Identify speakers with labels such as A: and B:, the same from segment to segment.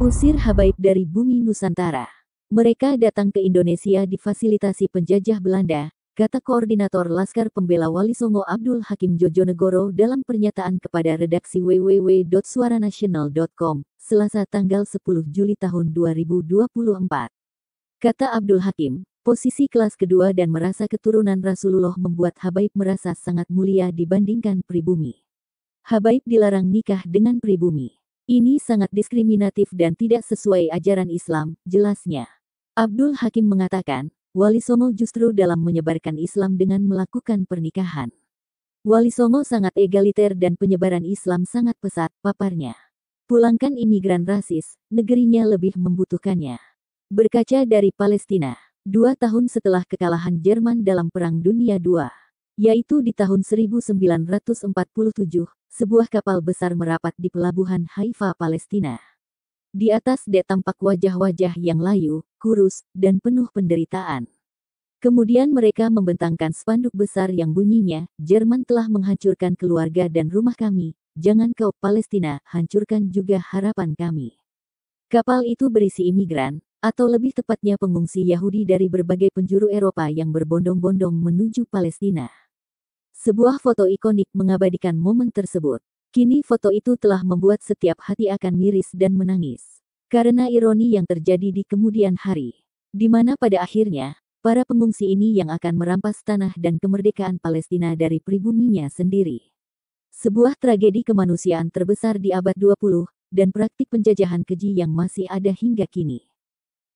A: Usir habaib dari bumi Nusantara. Mereka datang ke Indonesia difasilitasi penjajah Belanda, kata Koordinator Laskar Pembela Wali Songo Abdul Hakim Jojonegoro dalam pernyataan kepada redaksi www.suaranasional.com, Selasa tanggal 10 Juli tahun 2024. Kata Abdul Hakim, posisi kelas kedua dan merasa keturunan Rasulullah membuat habaib merasa sangat mulia dibandingkan pribumi. Habaib dilarang nikah dengan pribumi. Ini sangat diskriminatif dan tidak sesuai ajaran Islam, jelasnya. Abdul Hakim mengatakan, Wali Songo justru dalam menyebarkan Islam dengan melakukan pernikahan. Wali Songo sangat egaliter dan penyebaran Islam sangat pesat, paparnya. Pulangkan imigran rasis, negerinya lebih membutuhkannya. Berkaca dari Palestina, 2 tahun setelah kekalahan Jerman dalam Perang Dunia II, yaitu di tahun 1947, sebuah kapal besar merapat di pelabuhan Haifa, Palestina. Di atas dek tampak wajah-wajah yang layu, kurus, dan penuh penderitaan. Kemudian mereka membentangkan spanduk besar yang bunyinya, Jerman telah menghancurkan keluarga dan rumah kami, jangan kau Palestina, hancurkan juga harapan kami. Kapal itu berisi imigran, atau lebih tepatnya pengungsi Yahudi dari berbagai penjuru Eropa yang berbondong-bondong menuju Palestina. Sebuah foto ikonik mengabadikan momen tersebut. Kini foto itu telah membuat setiap hati akan miris dan menangis. Karena ironi yang terjadi di kemudian hari. Di mana pada akhirnya, para pengungsi ini yang akan merampas tanah dan kemerdekaan Palestina dari pribuminya sendiri. Sebuah tragedi kemanusiaan terbesar di abad 20, dan praktik penjajahan keji yang masih ada hingga kini.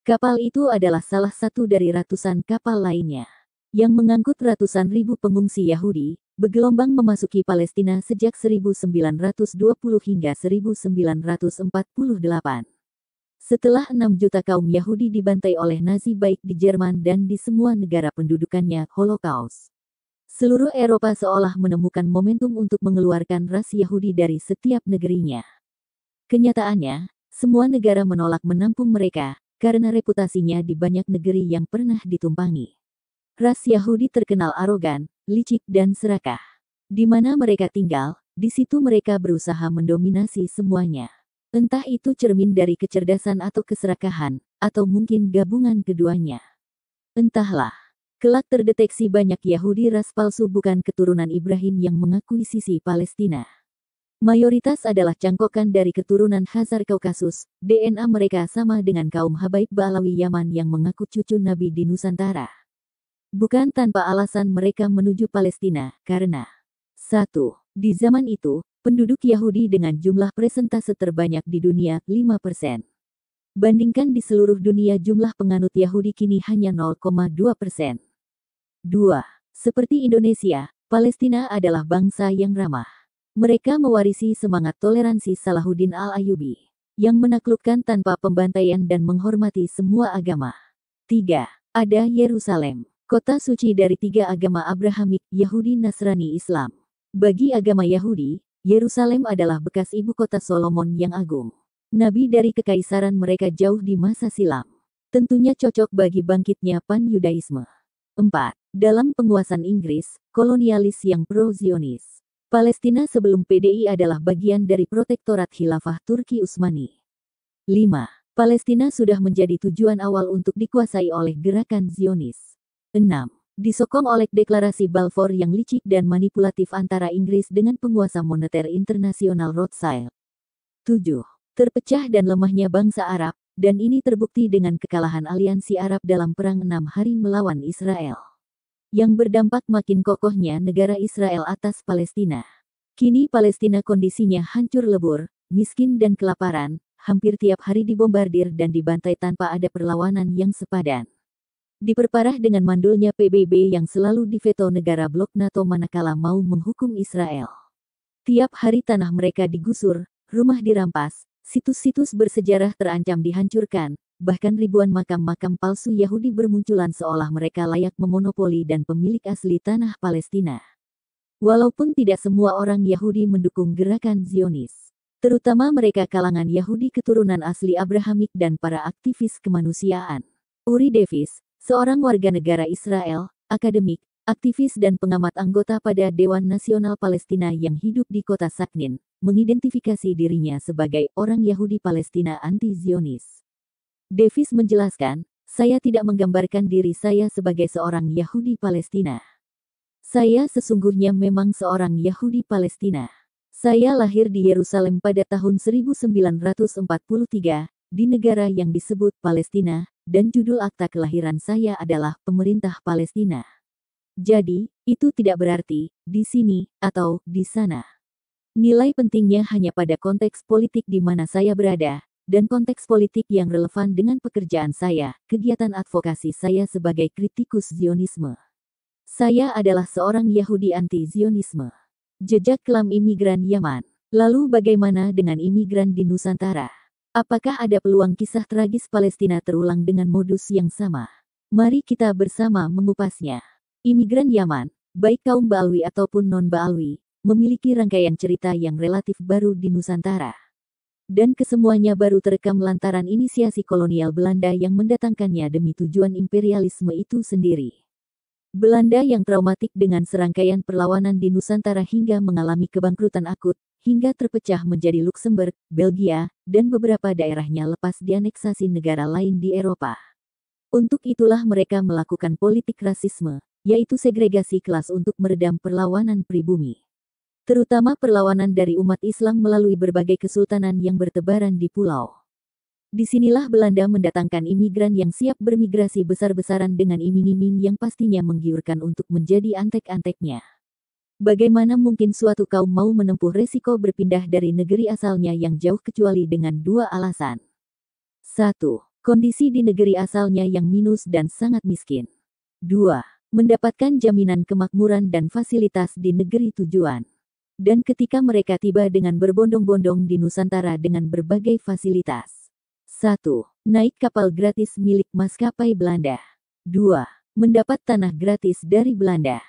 A: Kapal itu adalah salah satu dari ratusan kapal lainnya yang mengangkut ratusan ribu pengungsi Yahudi, bergelombang memasuki Palestina sejak 1920 hingga 1948. Setelah 6 juta kaum Yahudi dibantai oleh Nazi baik di Jerman dan di semua negara pendudukannya, Holocaust. Seluruh Eropa seolah menemukan momentum untuk mengeluarkan ras Yahudi dari setiap negerinya. Kenyataannya, semua negara menolak menampung mereka, karena reputasinya di banyak negeri yang pernah ditumpangi. Ras Yahudi terkenal arogan, licik dan serakah. Di mana mereka tinggal, di situ mereka berusaha mendominasi semuanya. Entah itu cermin dari kecerdasan atau keserakahan, atau mungkin gabungan keduanya. Entahlah. Kelak terdeteksi banyak Yahudi ras palsu bukan keturunan Ibrahim yang mengakui sisi Palestina. Mayoritas adalah cangkokan dari keturunan Khazar Kaukasus, DNA mereka sama dengan kaum Habaib Ba'alawi Yaman yang mengaku cucu Nabi di Nusantara. Bukan tanpa alasan mereka menuju Palestina, karena 1. Di zaman itu, penduduk Yahudi dengan jumlah persentase terbanyak di dunia, 5%. Bandingkan di seluruh dunia jumlah penganut Yahudi kini hanya 0,2%. 2. Seperti Indonesia, Palestina adalah bangsa yang ramah. Mereka mewarisi semangat toleransi Salahuddin Al-Ayyubi, yang menaklukkan tanpa pembantaian dan menghormati semua agama. 3. Ada Yerusalem. Kota suci dari 3 agama Abrahamik, Yahudi, Nasrani, Islam. Bagi agama Yahudi, Yerusalem adalah bekas ibu kota Solomon yang agung. Nabi dari kekaisaran mereka jauh di masa silam. Tentunya cocok bagi bangkitnya Pan-Yudaisme. 4. Dalam penguasaan Inggris, kolonialis yang pro-Zionis. Palestina sebelum PDI adalah bagian dari protektorat Khilafah Turki Utsmani. 5. Palestina sudah menjadi tujuan awal untuk dikuasai oleh gerakan Zionis. 6. Disokong oleh deklarasi Balfour yang licik dan manipulatif antara Inggris dengan penguasa moneter internasional Rothschild. 7. Terpecah dan lemahnya bangsa Arab, dan ini terbukti dengan kekalahan aliansi Arab dalam Perang 6 Hari melawan Israel. Yang berdampak makin kokohnya negara Israel atas Palestina. Kini Palestina kondisinya hancur lebur, miskin dan kelaparan, hampir tiap hari dibombardir dan dibantai tanpa ada perlawanan yang sepadan. Diperparah dengan mandulnya PBB yang selalu diveto negara blok NATO manakala mau menghukum Israel. Tiap hari tanah mereka digusur, rumah dirampas, situs-situs bersejarah terancam dihancurkan, bahkan ribuan makam-makam palsu Yahudi bermunculan seolah mereka layak memonopoli dan pemilik asli tanah Palestina. Walaupun tidak semua orang Yahudi mendukung gerakan Zionis, terutama mereka kalangan Yahudi keturunan asli Abrahamik dan para aktivis kemanusiaan. Uri Davis, seorang warga negara Israel, akademik, aktivis dan pengamat anggota pada Dewan Nasional Palestina yang hidup di kota Saknin, mengidentifikasi dirinya sebagai orang Yahudi Palestina anti-Zionis. Davis menjelaskan, "Saya tidak menggambarkan diri saya sebagai seorang Yahudi Palestina. Saya sesungguhnya memang seorang Yahudi Palestina. Saya lahir di Yerusalem pada tahun 1943, di negara yang disebut Palestina, dan judul akta kelahiran saya adalah Pemerintah Palestina. Jadi, itu tidak berarti, di sini, atau di sana. Nilai pentingnya hanya pada konteks politik di mana saya berada, dan konteks politik yang relevan dengan pekerjaan saya, kegiatan advokasi saya sebagai kritikus Zionisme. Saya adalah seorang Yahudi anti-Zionisme." Jejak kelam imigran Yaman. Lalu bagaimana dengan imigran di Nusantara? Apakah ada peluang kisah tragis Palestina terulang dengan modus yang sama? Mari kita bersama mengupasnya. Imigran Yaman, baik kaum Ba'alwi ataupun non-Ba'alwi, memiliki rangkaian cerita yang relatif baru di Nusantara. Dan kesemuanya baru terekam lantaran inisiasi kolonial Belanda yang mendatangkannya demi tujuan imperialisme itu sendiri. Belanda yang traumatik dengan serangkaian perlawanan di Nusantara hingga mengalami kebangkrutan akut, hingga terpecah menjadi Luxembourg, Belgia, dan beberapa daerahnya lepas dianeksasi negara lain di Eropa. Untuk itulah mereka melakukan politik rasisme, yaitu segregasi kelas untuk meredam perlawanan pribumi. Terutama perlawanan dari umat Islam melalui berbagai kesultanan yang bertebaran di pulau. Disinilah Belanda mendatangkan imigran yang siap bermigrasi besar-besaran dengan iming-iming yang pastinya menggiurkan untuk menjadi antek-anteknya. Bagaimana mungkin suatu kaum mau menempuh resiko berpindah dari negeri asalnya yang jauh kecuali dengan dua alasan. 1. Kondisi di negeri asalnya yang minus dan sangat miskin. 2. Mendapatkan jaminan kemakmuran dan fasilitas di negeri tujuan. Dan ketika mereka tiba dengan berbondong-bondong di Nusantara dengan berbagai fasilitas. 1. Naik kapal gratis milik maskapai Belanda. 2. Mendapat tanah gratis dari Belanda.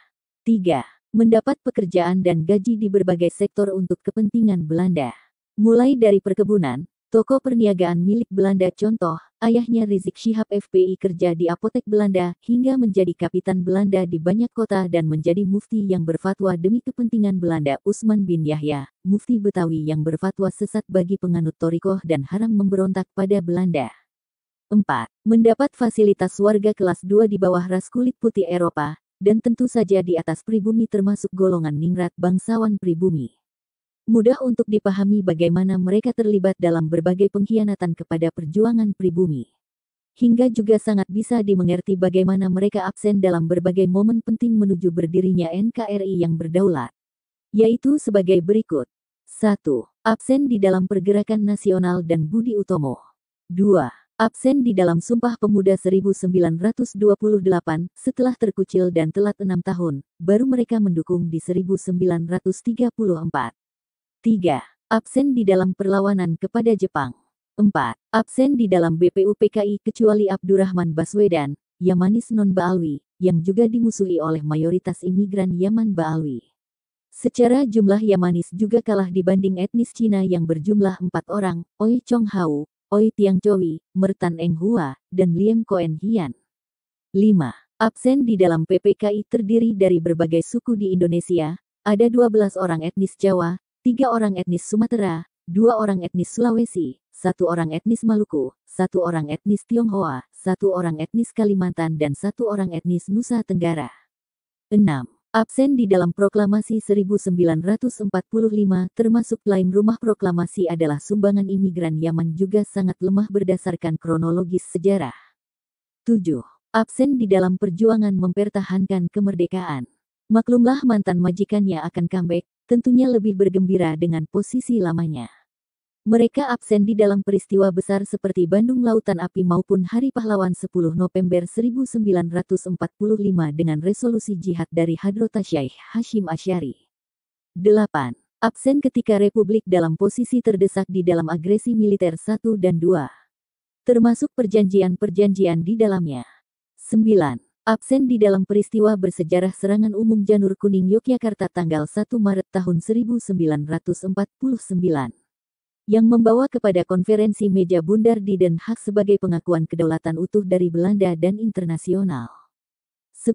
A: 3. Mendapat pekerjaan dan gaji di berbagai sektor untuk kepentingan Belanda. Mulai dari perkebunan, toko perniagaan milik Belanda contoh, ayahnya Rizik Syihab FPI kerja di apotek Belanda, hingga menjadi kapitan Belanda di banyak kota dan menjadi mufti yang berfatwa demi kepentingan Belanda Usman bin Yahya, mufti Betawi yang berfatwa sesat bagi penganut Thorikoh dan haram memberontak pada Belanda. 4. Mendapat fasilitas warga kelas 2 di bawah ras kulit putih Eropa, dan tentu saja di atas pribumi termasuk golongan ningrat bangsawan pribumi. Mudah untuk dipahami bagaimana mereka terlibat dalam berbagai pengkhianatan kepada perjuangan pribumi. Hingga juga sangat bisa dimengerti bagaimana mereka absen dalam berbagai momen penting menuju berdirinya NKRI yang berdaulat. Yaitu sebagai berikut. 1. Absen di dalam Pergerakan Nasional dan Budi Utomo. 2. Absen di dalam Sumpah Pemuda 1928, setelah terkucil dan telat 6 tahun, baru mereka mendukung di 1934. 3. Absen di dalam perlawanan kepada Jepang. 4. Absen di dalam BPUPKI kecuali Abdurrahman Baswedan, Yamanis non-Ba'alwi, yang juga dimusuhi oleh mayoritas imigran Yaman Ba'alwi. Secara jumlah Yamanis juga kalah dibanding etnis Cina yang berjumlah 4 orang, Oi Chong Hau, Oi Tiang Chowi, Mertan Eng Hua, dan Liem Koen Hian. 5. Absen di dalam PPKI terdiri dari berbagai suku di Indonesia, ada 12 orang etnis Jawa, 3 orang etnis Sumatera, 2 orang etnis Sulawesi, 1 orang etnis Maluku, 1 orang etnis Tionghoa, 1 orang etnis Kalimantan dan 1 orang etnis Nusa Tenggara. 6. Absen di dalam Proklamasi 1945 termasuk klaim rumah proklamasi adalah sumbangan imigran Yaman juga sangat lemah berdasarkan kronologis sejarah. 7. Absen di dalam perjuangan mempertahankan kemerdekaan. Maklumlah mantan majikannya akan comeback, tentunya lebih bergembira dengan posisi lamanya. Mereka absen di dalam peristiwa besar seperti Bandung Lautan Api maupun Hari Pahlawan 10 November 1945 dengan resolusi jihad dari Hadrota Syaikh Hashim Asy'ari. 8. Absen ketika Republik dalam posisi terdesak di dalam agresi militer 1 dan 2. Termasuk perjanjian-perjanjian di dalamnya. 9. Absen di dalam peristiwa bersejarah serangan umum Janur Kuning Yogyakarta tanggal 1 Maret tahun 1949. Yang membawa kepada konferensi meja bundar di Den Haag sebagai pengakuan kedaulatan utuh dari Belanda dan internasional. 10.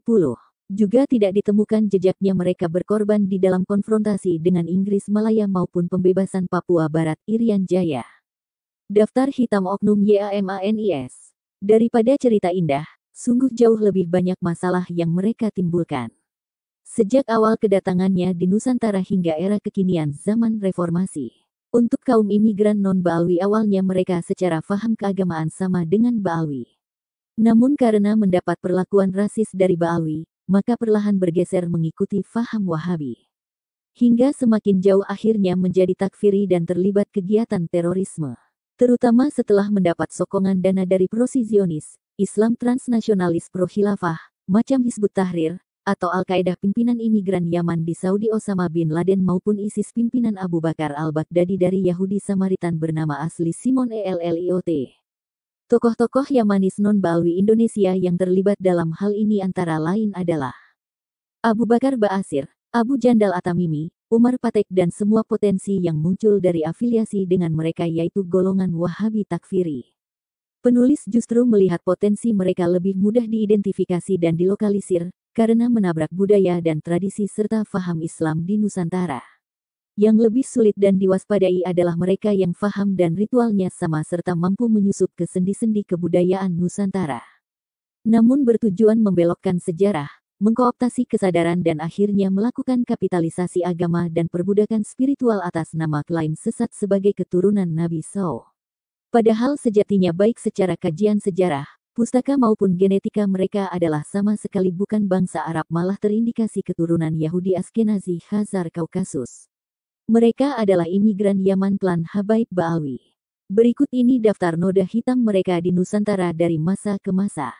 A: Juga tidak ditemukan jejaknya mereka berkorban di dalam konfrontasi dengan Inggris Malaya maupun pembebasan Papua Barat Irian Jaya. Daftar hitam oknum YAMANIS. Daripada cerita indah, sungguh jauh lebih banyak masalah yang mereka timbulkan. Sejak awal kedatangannya di Nusantara hingga era kekinian zaman reformasi. Untuk kaum imigran non-Baalwi awalnya mereka secara faham keagamaan sama dengan Baalwi. Namun karena mendapat perlakuan rasis dari Baalwi, maka perlahan bergeser mengikuti faham Wahabi. Hingga semakin jauh akhirnya menjadi takfiri dan terlibat kegiatan terorisme. Terutama setelah mendapat sokongan dana dari pro-Zionis, Islam transnasionalis pro-khilafah, macam Hizbut Tahrir, atau Al-Qaeda pimpinan imigran Yaman di Saudi Osama bin Laden maupun ISIS pimpinan Abu Bakar al-Baghdadi dari Yahudi Samaritan bernama asli Simon Elliot. Tokoh-tokoh Yamanis non-Baalwi Indonesia yang terlibat dalam hal ini antara lain adalah Abu Bakar Ba'asyir, Abu Jandal At-Tamimi, Umar Patek dan semua potensi yang muncul dari afiliasi dengan mereka yaitu golongan Wahabi takfiri. Penulis justru melihat potensi mereka lebih mudah diidentifikasi dan dilokalisir, karena menabrak budaya dan tradisi serta faham Islam di Nusantara. Yang lebih sulit dan diwaspadai adalah mereka yang faham dan ritualnya sama serta mampu menyusup ke sendi-sendi kebudayaan Nusantara. Namun bertujuan membelokkan sejarah, mengkooptasi kesadaran dan akhirnya melakukan kapitalisasi agama dan perbudakan spiritual atas nama klaim sesat sebagai keturunan Nabi SAW. Padahal sejatinya baik secara kajian sejarah, pustaka maupun genetika mereka adalah sama sekali bukan bangsa Arab malah terindikasi keturunan Yahudi Askenazi Khazar Kaukasus. Mereka adalah imigran Yaman klan Habaib Baalwi. Berikut ini daftar noda hitam mereka di Nusantara dari masa ke masa.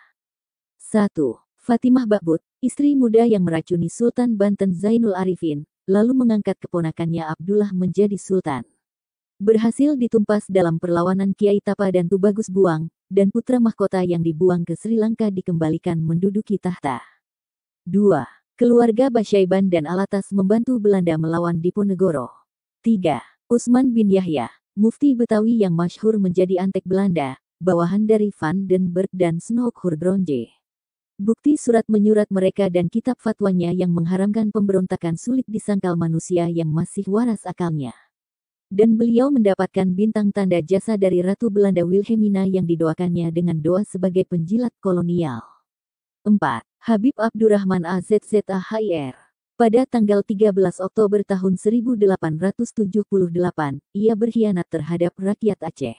A: 1. Fatimah Ba'but, istri muda yang meracuni Sultan Banten Zainul Arifin, lalu mengangkat keponakannya Abdullah menjadi sultan. Berhasil ditumpas dalam perlawanan Kiai Tapa dan Tubagus Buang, dan putra mahkota yang dibuang ke Sri Lanka dikembalikan menduduki tahta. 2. Keluarga Basyaiban dan Alatas membantu Belanda melawan Diponegoro. 3. Usman bin Yahya, mufti Betawi yang masyhur menjadi antek Belanda, bawahan dari Van den Berg dan Snoeck-Hurdronje. Bukti surat menyurat mereka dan kitab fatwanya yang mengharamkan pemberontakan sulit disangkal manusia yang masih waras akalnya. Dan beliau mendapatkan bintang tanda jasa dari Ratu Belanda Wilhelmina yang didoakannya dengan doa sebagai penjilat kolonial. 4. Habib Abdurrahman AZZAHIR. Pada tanggal 13 Oktober tahun 1878, ia berkhianat terhadap rakyat Aceh.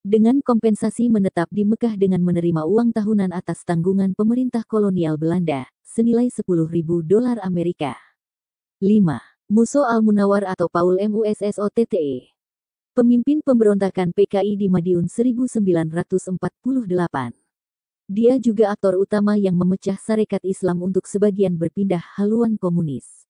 A: Dengan kompensasi menetap di Mekah dengan menerima uang tahunan atas tanggungan pemerintah kolonial Belanda, senilai $10.000 Amerika. 5. Muso Al-Munawar atau Paul Mussottte. Pemimpin pemberontakan PKI di Madiun 1948. Dia juga aktor utama yang memecah Sarekat Islam untuk sebagian berpindah haluan komunis.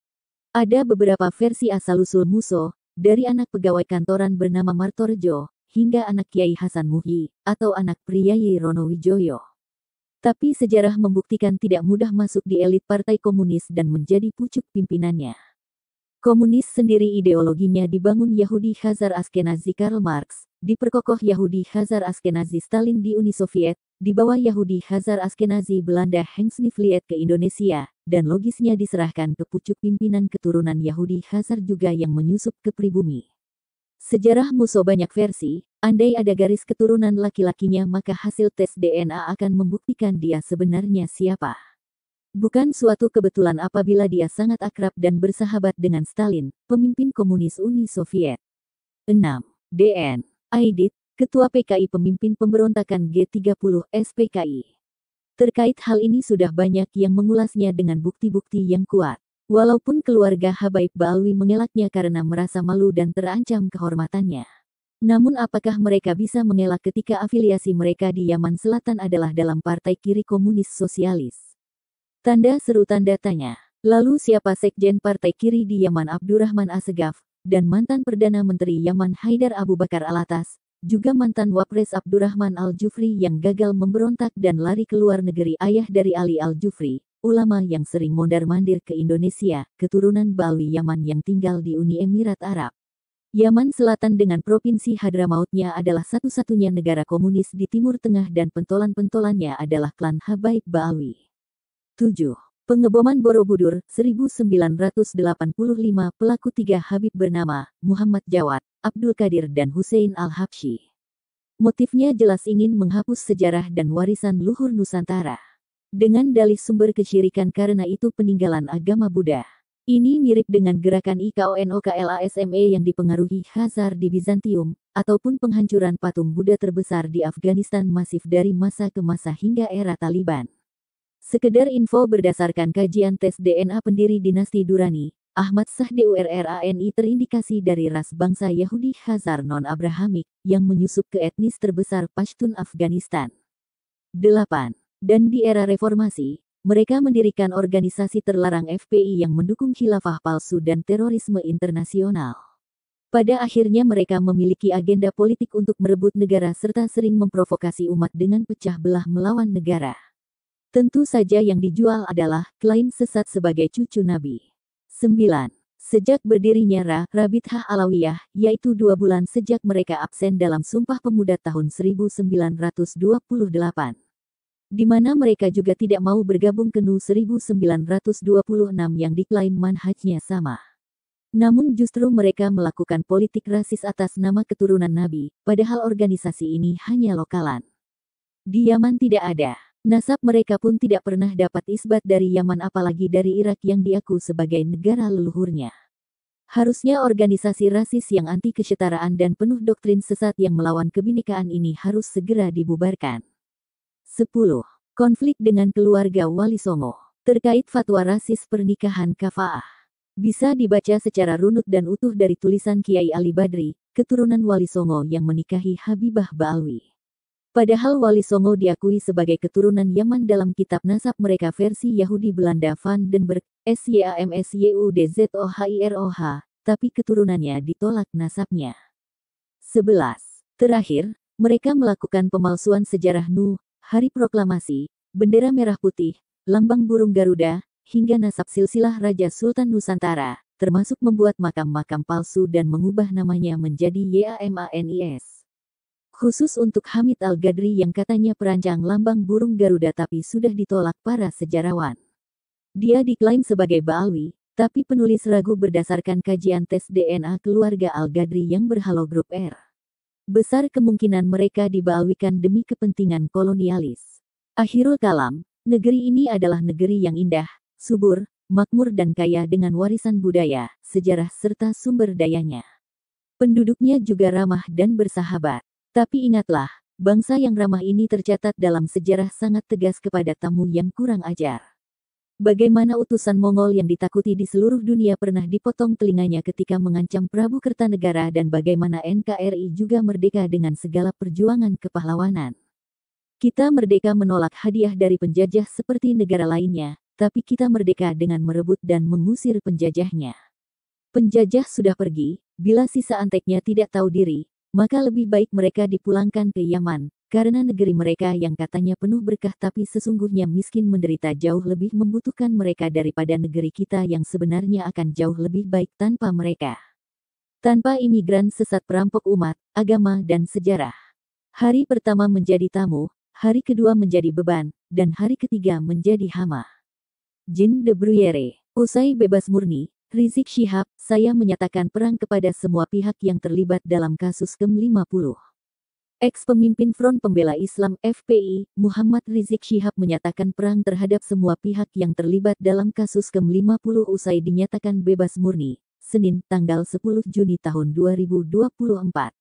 A: Ada beberapa versi asal-usul Muso, dari anak pegawai kantoran bernama Martorejo, hingga anak Kiai Hasan Muhyi, atau anak Priyayi Ronowijoyo. Tapi sejarah membuktikan tidak mudah masuk di elit Partai Komunis dan menjadi pucuk pimpinannya. Komunis sendiri ideologinya dibangun Yahudi Khazar Askenazi Karl Marx, diperkokoh Yahudi Khazar Askenazi Stalin di Uni Soviet, di bawah Yahudi Khazar Askenazi Belanda Heng Snifliet ke Indonesia, dan logisnya diserahkan ke pucuk pimpinan keturunan Yahudi Khazar juga yang menyusup ke pribumi. Sejarah Muso banyak versi, andai ada garis keturunan laki-lakinya maka hasil tes DNA akan membuktikan dia sebenarnya siapa. Bukan suatu kebetulan apabila dia sangat akrab dan bersahabat dengan Stalin, pemimpin komunis Uni Soviet. 6. D.N. Aidit, Ketua PKI pemimpin pemberontakan G30 SPKI. Terkait hal ini sudah banyak yang mengulasnya dengan bukti-bukti yang kuat. Walaupun keluarga Habaib Baalwi mengelaknya karena merasa malu dan terancam kehormatannya. Namun apakah mereka bisa mengelak ketika afiliasi mereka di Yaman Selatan adalah dalam Partai Kiri Komunis Sosialis? Tanda seru tanda tanya. Lalu siapa sekjen Partai Kiri di Yaman Abdurrahman Assegaf, dan mantan Perdana Menteri Yaman Haidar Abu Bakar Alatas, juga mantan Wapres Abdurrahman Al-Jufri yang gagal memberontak dan lari ke luar negeri ayah dari Ali Al-Jufri, ulama yang sering mondar-mandir ke Indonesia, keturunan Baalwi Yaman yang tinggal di Uni Emirat Arab. Yaman Selatan dengan Provinsi Hadramautnya adalah satu-satunya negara komunis di Timur Tengah dan pentolan-pentolannya adalah klan Habaib Baalwi. 7. Pengeboman Borobudur, 1985. Pelaku 3 Habib bernama Muhammad Jawad, Abdul Qadir dan Hussein Al-Habsyi. Motifnya jelas ingin menghapus sejarah dan warisan luhur Nusantara. Dengan dalih sumber kesyirikan karena itu peninggalan agama Buddha. Ini mirip dengan gerakan IKONOKLASME yang dipengaruhi Khazar di Bizantium, ataupun penghancuran patung Buddha terbesar di Afghanistan masif dari masa ke masa hingga era Taliban. Sekedar info berdasarkan kajian tes DNA pendiri dinasti Durrani, Ahmad Shah DURRANI terindikasi dari ras bangsa Yahudi Khazar non-Abrahamik yang menyusup ke etnis terbesar Pashtun Afghanistan. 8. Dan di era reformasi, mereka mendirikan organisasi terlarang FPI yang mendukung khilafah palsu dan terorisme internasional. Pada akhirnya mereka memiliki agenda politik untuk merebut negara serta sering memprovokasi umat dengan pecah belah melawan negara. Tentu saja yang dijual adalah klaim sesat sebagai cucu Nabi. 9. Sejak berdirinya Rabithah Alawiyah, yaitu 2 bulan sejak mereka absen dalam Sumpah Pemuda tahun 1928. Di mana mereka juga tidak mau bergabung ke NU 1926 yang diklaim manhajnya sama. Namun justru mereka melakukan politik rasis atas nama keturunan Nabi, padahal organisasi ini hanya lokalan. Di Yaman tidak ada. Nasab mereka pun tidak pernah dapat isbat dari Yaman apalagi dari Irak yang diaku sebagai negara leluhurnya. Harusnya organisasi rasis yang anti kesetaraan dan penuh doktrin sesat yang melawan kebinekaan ini harus segera dibubarkan. 10. Konflik dengan keluarga Wali Songo. Terkait fatwa rasis pernikahan kafaah. Bisa dibaca secara runut dan utuh dari tulisan Kiai Ali Badri, keturunan Wali Songo yang menikahi Habibah Ba'alwi. Padahal Wali Songo diakui sebagai keturunan Yaman dalam kitab nasab mereka versi Yahudi Belanda Van den Berg, SYAMSYUDZOHIROH, tapi keturunannya ditolak nasabnya. 11. Terakhir, mereka melakukan pemalsuan sejarah NU, Hari Proklamasi, bendera merah putih, lambang burung Garuda, hingga nasab silsilah Raja Sultan Nusantara, termasuk membuat makam-makam palsu dan mengubah namanya menjadi YAMANIS. Khusus untuk Hamid Al-Ghadri yang katanya perancang lambang burung Garuda tapi sudah ditolak para sejarawan. Dia diklaim sebagai Ba'alwi, tapi penulis ragu berdasarkan kajian tes DNA keluarga Al-Ghadri yang berhalogrup R. Besar kemungkinan mereka diba'alwikan demi kepentingan kolonialis. Akhirul kalam, negeri ini adalah negeri yang indah, subur, makmur dan kaya dengan warisan budaya, sejarah serta sumber dayanya. Penduduknya juga ramah dan bersahabat. Tapi ingatlah, bangsa yang ramah ini tercatat dalam sejarah sangat tegas kepada tamu yang kurang ajar. Bagaimana utusan Mongol yang ditakuti di seluruh dunia pernah dipotong telinganya ketika mengancam Prabu Kertanegara dan bagaimana NKRI juga merdeka dengan segala perjuangan kepahlawanan. Kita merdeka menolak hadiah dari penjajah seperti negara lainnya, tapi kita merdeka dengan merebut dan mengusir penjajahnya. Penjajah sudah pergi, bila sisa anteknya tidak tahu diri, maka lebih baik mereka dipulangkan ke Yaman, karena negeri mereka yang katanya penuh berkah tapi sesungguhnya miskin menderita jauh lebih membutuhkan mereka daripada negeri kita yang sebenarnya akan jauh lebih baik tanpa mereka. Tanpa imigran sesat perampok umat, agama dan sejarah. Hari pertama menjadi tamu, hari kedua menjadi beban, dan hari ketiga menjadi hama. Jean de Bruyere, usai bebas murni, Rizik Syihab, saya menyatakan perang kepada semua pihak yang terlibat dalam kasus KEM 50. Ex-pemimpin Front Pembela Islam FPI, Muhammad Rizik Syihab menyatakan perang terhadap semua pihak yang terlibat dalam kasus KEM 50 usai dinyatakan bebas murni, Senin, tanggal 10 Juni tahun 2024.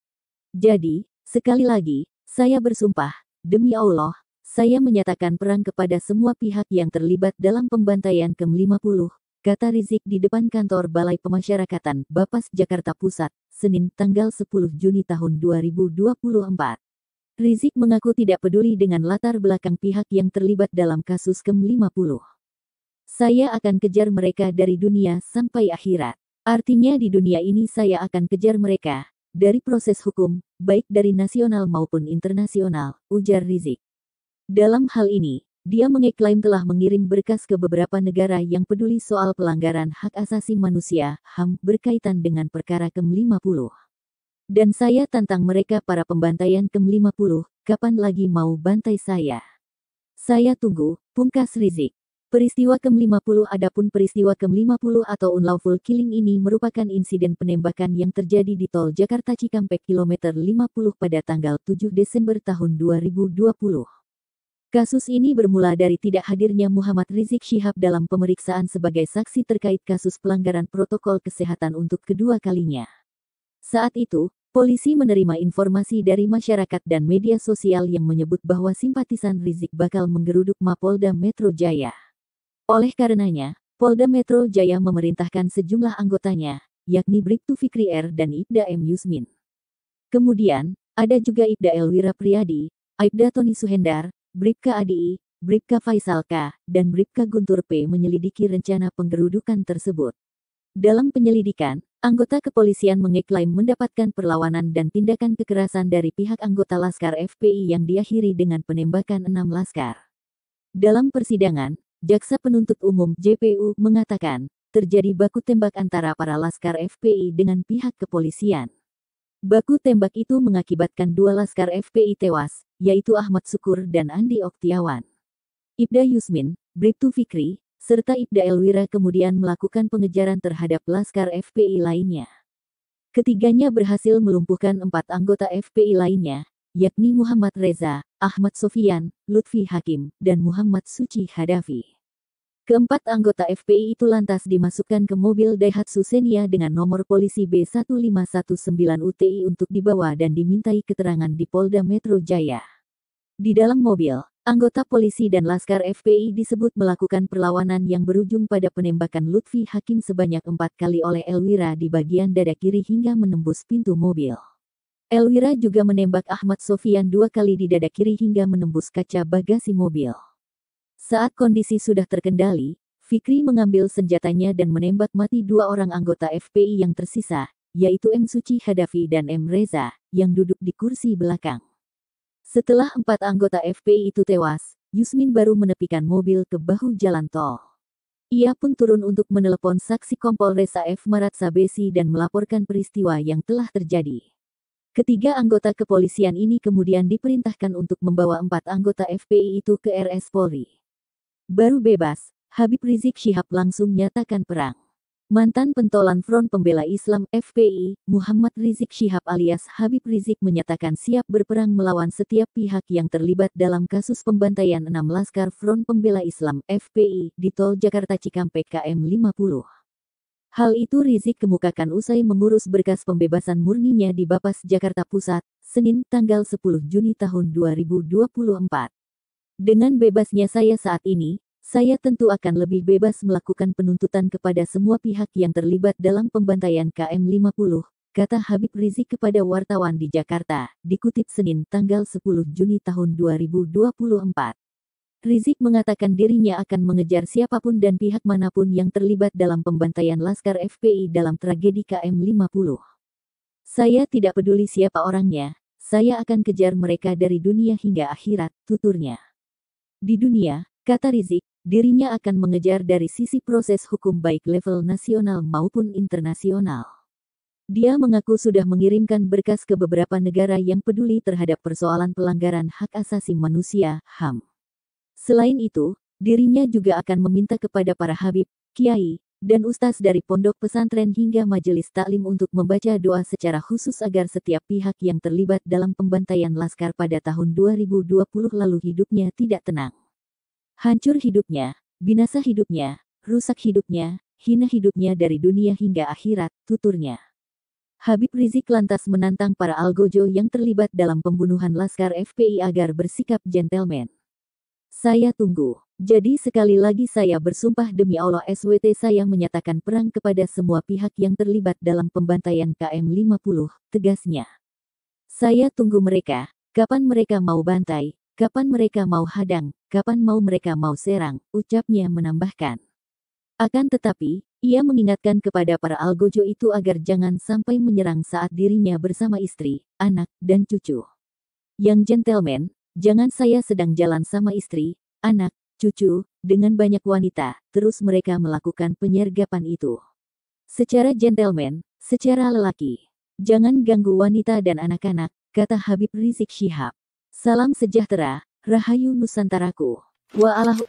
A: Jadi, sekali lagi, saya bersumpah, demi Allah, saya menyatakan perang kepada semua pihak yang terlibat dalam pembantaian KEM 50. Kata Rizik di depan kantor Balai Pemasyarakatan, Bapas, Jakarta Pusat, Senin, tanggal 10 Juni tahun 2024. Rizik mengaku tidak peduli dengan latar belakang pihak yang terlibat dalam kasus KEM 50. Saya akan kejar mereka dari dunia sampai akhirat. Artinya di dunia ini saya akan kejar mereka, dari proses hukum, baik dari nasional maupun internasional, ujar Rizik. Dalam hal ini, dia mengeklaim telah mengirim berkas ke beberapa negara yang peduli soal pelanggaran hak asasi manusia, HAM, berkaitan dengan perkara KEM 50. Dan saya tantang mereka para pembantaian KEM 50, kapan lagi mau bantai saya? Saya tunggu, pungkas Rizik. Peristiwa ke-50. Adapun peristiwa ke-50 atau unlawful killing ini merupakan insiden penembakan yang terjadi di tol Jakarta Cikampek kilometer 50 pada tanggal 7 Desember tahun 2020. Kasus ini bermula dari tidak hadirnya Muhammad Rizik Syihab dalam pemeriksaan sebagai saksi terkait kasus pelanggaran protokol kesehatan untuk kedua kalinya. Saat itu, polisi menerima informasi dari masyarakat dan media sosial yang menyebut bahwa simpatisan Rizik bakal menggeruduk Mapolda Metro Jaya. Oleh karenanya, Polda Metro Jaya memerintahkan sejumlah anggotanya, yakni Bribtu Fikri R dan Ibda M. Yusmin. Kemudian, ada juga Ibda Elwira Priyadi, Aibda Tony Suhendar, Bribka Adi, Bribka Faisal K, dan Bribka Guntur P menyelidiki rencana penggerudukan tersebut. Dalam penyelidikan, anggota kepolisian mengeklaim mendapatkan perlawanan dan tindakan kekerasan dari pihak anggota Laskar FPI yang diakhiri dengan penembakan 6 laskar. Dalam persidangan, Jaksa Penuntut Umum (JPU) mengatakan, terjadi baku tembak antara para Laskar FPI dengan pihak kepolisian. Baku tembak itu mengakibatkan 2 Laskar FPI tewas, yaitu Ahmad Syukur dan Andi Oktiawan. Ibda Yusmin, Bribtu Fikri, serta Ibda Elwira kemudian melakukan pengejaran terhadap Laskar FPI lainnya. Ketiganya berhasil melumpuhkan 4 anggota FPI lainnya, yakni Muhammad Reza, Ahmad Sofian, Lutfi Hakim, dan Muhammad Suci Hadafi. Keempat anggota FPI itu lantas dimasukkan ke mobil Daihatsu Xenia dengan nomor polisi B1519 UTI untuk dibawa dan dimintai keterangan di Polda Metro Jaya. Di dalam mobil, anggota polisi dan Laskar FPI disebut melakukan perlawanan yang berujung pada penembakan Lutfi Hakim sebanyak 4 kali oleh Elwira di bagian dada kiri hingga menembus pintu mobil. Elwira juga menembak Ahmad Sofian 2 kali di dada kiri hingga menembus kaca bagasi mobil. Saat kondisi sudah terkendali, Fikri mengambil senjatanya dan menembak mati 2 orang anggota FPI yang tersisa, yaitu M. Suci Hadafi dan M. Reza, yang duduk di kursi belakang. Setelah 4 anggota FPI itu tewas, Yusmin baru menepikan mobil ke bahu jalan tol. Ia pun turun untuk menelepon saksi Kompol Resa F. Maratsabesi dan melaporkan peristiwa yang telah terjadi. Ketiga anggota kepolisian ini kemudian diperintahkan untuk membawa 4 anggota FPI itu ke RS Polri. Baru bebas, Habib Rizik Syihab langsung nyatakan perang. Mantan pentolan Front Pembela Islam FPI, Muhammad Rizik Syihab alias Habib Rizik menyatakan siap berperang melawan setiap pihak yang terlibat dalam kasus pembantaian 6 Laskar Front Pembela Islam FPI di tol Jakarta Cikampek KM 50. Hal itu Rizik kemukakan usai mengurus berkas pembebasan murninya di Bapas Jakarta Pusat, Senin tanggal 10 Juni tahun 2024. Dengan bebasnya saya saat ini, saya tentu akan lebih bebas melakukan penuntutan kepada semua pihak yang terlibat dalam pembantaian KM 50, kata Habib Rizik kepada wartawan di Jakarta, dikutip Senin tanggal 10 Juni tahun 2024. Rizik mengatakan dirinya akan mengejar siapapun dan pihak manapun yang terlibat dalam pembantaian Laskar FPI dalam tragedi KM 50. Saya tidak peduli siapa orangnya, saya akan kejar mereka dari dunia hingga akhirat, tuturnya. Di dunia, kata Rizik, dirinya akan mengejar dari sisi proses hukum baik level nasional maupun internasional. Dia mengaku sudah mengirimkan berkas ke beberapa negara yang peduli terhadap persoalan pelanggaran hak asasi manusia, HAM. Selain itu, dirinya juga akan meminta kepada para habib, kiai, dan ustaz dari pondok pesantren hingga majelis taklim untuk membaca doa secara khusus agar setiap pihak yang terlibat dalam pembantaian Laskar pada tahun 2020 lalu hidupnya tidak tenang. Hancur hidupnya, binasa hidupnya, rusak hidupnya, hina hidupnya dari dunia hingga akhirat, tuturnya. Habib Rizik lantas menantang para algojo yang terlibat dalam pembunuhan Laskar FPI agar bersikap gentleman. Saya tunggu. Jadi sekali lagi saya bersumpah demi Allah SWT saya menyatakan perang kepada semua pihak yang terlibat dalam pembantaian KM 50, tegasnya. Saya tunggu mereka, kapan mereka mau bantai, kapan mereka mau hadang, kapan mau mereka mau serang, ucapnya menambahkan. Akan tetapi, ia mengingatkan kepada para algojo itu agar jangan sampai menyerang saat dirinya bersama istri, anak, dan cucu. Yang gentleman, jangan saya sedang jalan sama istri, anak, cucu, dengan banyak wanita, terus mereka melakukan penyergapan itu. Secara gentleman, secara lelaki. Jangan ganggu wanita dan anak-anak, kata Habib Rizik Syihab. Salam sejahtera, Rahayu Nusantaraku. Wa'alaikum.